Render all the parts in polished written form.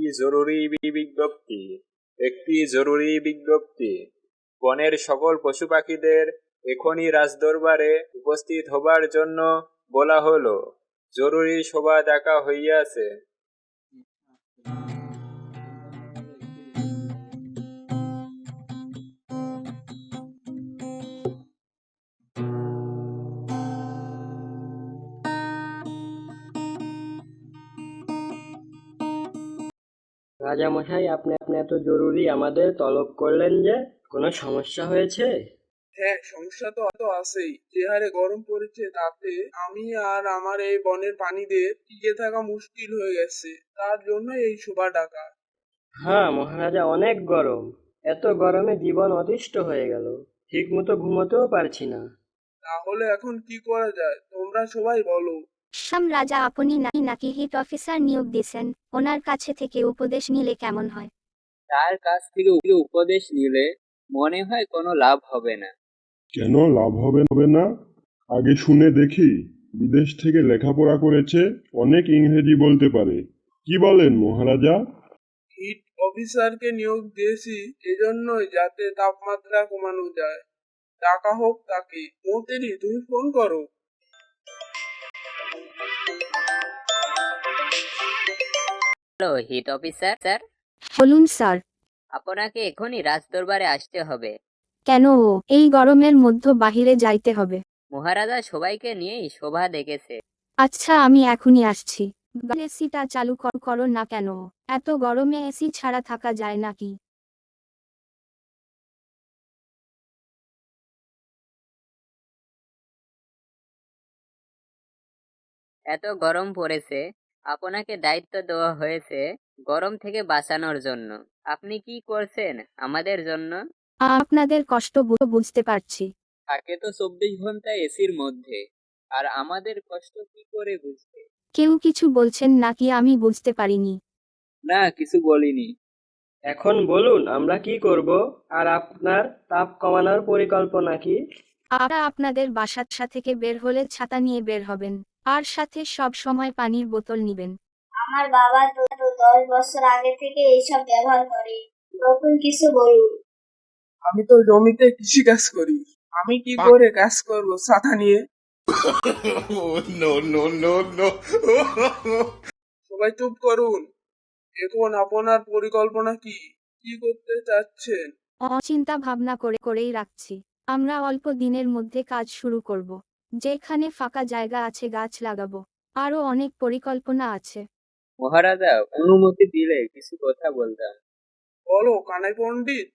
একটি জরুরি বিজ্ঞপ্তি। বনের সকল পশু পাখিদের এখনই রাজদরবারে উপস্থিত হবার জন্য বলা হলো। জরুরি সভা ডাকা হইয়াছে। রাজামশাই, আপনি এত জরুরি আমাদের তলব করলেন যে? কোনো সমস্যা হয়েছে? হ্যাঁ, সমস্যা তো আছেই। যে হারে গরম পড়েছে তাতে আমি আর আমার এই বনের প্রাণীদের টিকে থাকা মুশকিল হয়ে গেছে। তার জন্য এই সভা ডাকা। হ্যাঁ মহারাজা, অনেক গরম। এত গরমে জীবন অতিষ্ঠ হয়ে গেল। ঠিক মতো ঘুমোতেও পারছি না। তাহলে এখন কি করা যায় তোমরা সবাই বলো। রাজা, আপনি নাকি হিট অফিসার নিয়োগ দিয়েছেন, ওনার কাছে থেকে উপদেশ নিলে কেমন হয়? তার কাছ থেকে উপদেশ নিলে মনে হয় কোনো লাভ হবে না। কেন লাভ হবে না? আগে শুনে দেখি। বিদেশ থেকে লেখাপড়া করেছে, অনেক ইংরেজি বলতে পারে। কি বলেন মহারাজা? হিট অফিসারকে নিয়োগ দিয়েছি এজন্যই যাতে তাপমাত্রা কমানো যায়। ডাকা হোক তাকে। মন্ত্রী, তুমি ফোন করো। হ্যালো হিট অফিসার স্যার, বলুন স্যার। আপনাকে এখনই রাজদরবারে আসতে হবে। কেন এই গরমের মধ্যে বাহিরে যাইতে হবে? মহারাজা সবাইকে নিয়েই শোভা দেখেছে। আচ্ছা, আমি এখনই আসছি। এসিটা চালু করো না কেন? এত গরমে এসি ছাড়া থাকা যায় নাকি? এত গরম পড়েছে, আপনাকে দায়িত্ব দেওয়া হয়েছে গরম থেকে বাঁচানোর জন্য। আপনি কি করছেন আমাদের জন্য? আপনাদের কষ্ট বুঝতে পারছি। থাকে তো 24 ঘন্টা এসির মধ্যে, আর আমাদের কষ্ট কি করে বুঝবে? কেউ কিছু বলছেন নাকি আমি বুঝতে পারিনি? না, কিছু বলিনি। এখন বলুন আমরা কি করব? আর আপনার তাপ কমানোর পরিকল্পনা কি? আপনাদের বাসা থেকে বের হলে ছাতা নিয়ে বের হবেন, আর সাথে সব সময় পানির বোতল নিবেন। আমার বাবা তো 10 বছর আগে থেকে এইসব ব্যবহার করে। নতুন কিছু বলুন। আমি তো জমিতে কৃষি কাজ করি। আমি কি করে কাজ করব ছাতা নিয়ে? সবাই চুপ করুন। এখন আপনার পরিকল্পনা কি? কি করতে চাচ্ছেন? চিন্তা ভাবনা করেই রাখছি। আমরা অল্প দিনের মধ্যে কাজ শুরু করব। যেখানে ফাঁকা জায়গা আছে গাছ লাগাবো। আরো অনেক পরিকল্পনা আছে। মহারাজা অনুমতি দিলে কিছু কথা বলতাম। বলো কানাই পণ্ডিত।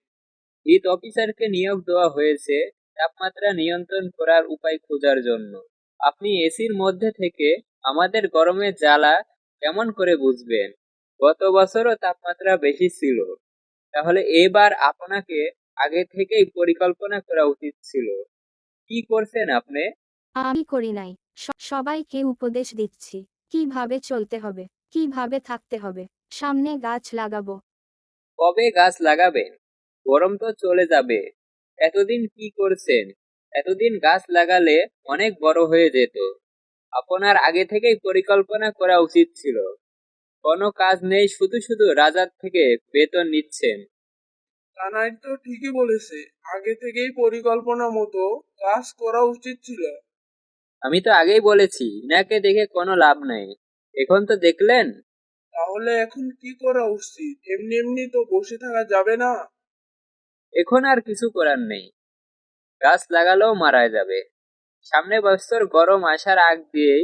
হিট অফিসারকে নিয়োগ দেওয়া হয়েছে তাপমাত্রা নিয়ন্ত্রণ করার উপায় খোঁজার জন্য। আপনি এসির মধ্যে থেকে আমাদের গরমের জ্বালা কেমন করে বুঝবেন? গত বছরও তাপমাত্রা বেশি ছিল, তাহলে এবার আপনাকে আগে থেকেই পরিকল্পনা করা উচিত ছিল। কি করছেন আপনি? আমি করি নাই, সবাইকে উপদেশ দিচ্ছি কিভাবে চলতে হবে, কিভাবে থাকতে হবে। সামনে গাছ লাগাবো। কবে গাছ লাগাবেন? গরম তো চলে যাবে। এতদিন কি করছেন? এতদিন গাছ লাগালে অনেক বড় হয়ে যেত। আপনার আগে থেকেই পরিকল্পনা করা উচিত ছিল। কোনো কাজ নেই, শুধু শুধু রাজার থেকে বেতন নিচ্ছেন। কানাই তো ঠিকই বলেছে। আগে থেকেই পরিকল্পনা মতো কাজ করা উচিত ছিল। আমি তো আগেই বলেছি ইনাকে দেখে কোনো লাভ নেই। এখন তো দেখলেন। তাহলে এখন কি করা উচিত? এমনি এমনি তো বসে থাকা যাবে না। এখন আর কিছু করার নেই। গাছ লাগালেও মারা যাবে। সামনে বছর গরম আসার আগ দিয়েই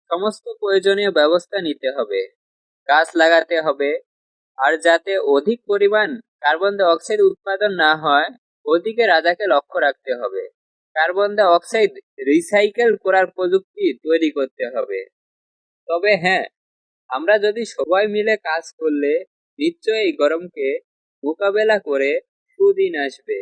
সমস্ত প্রয়োজনীয় ব্যবস্থা নিতে হবে। গাছ লাগাতে হবে, আর যাতে অধিক পরিমাণ কার্বন ডাই অক্সাইড উৎপাদন না হয় ওদিকে রাজাকে লক্ষ্য রাখতে হবে। কার্বন ডাই অক্সাইড রিসাইকেল করার প্রযুক্তি তৈরি করতে হবে। তবে হ্যাঁ, আমরা যদি সবাই মিলে কাজ করলে নিশ্চয়ই এই গরমকে মোকাবেলা করে সুদিন আসবে।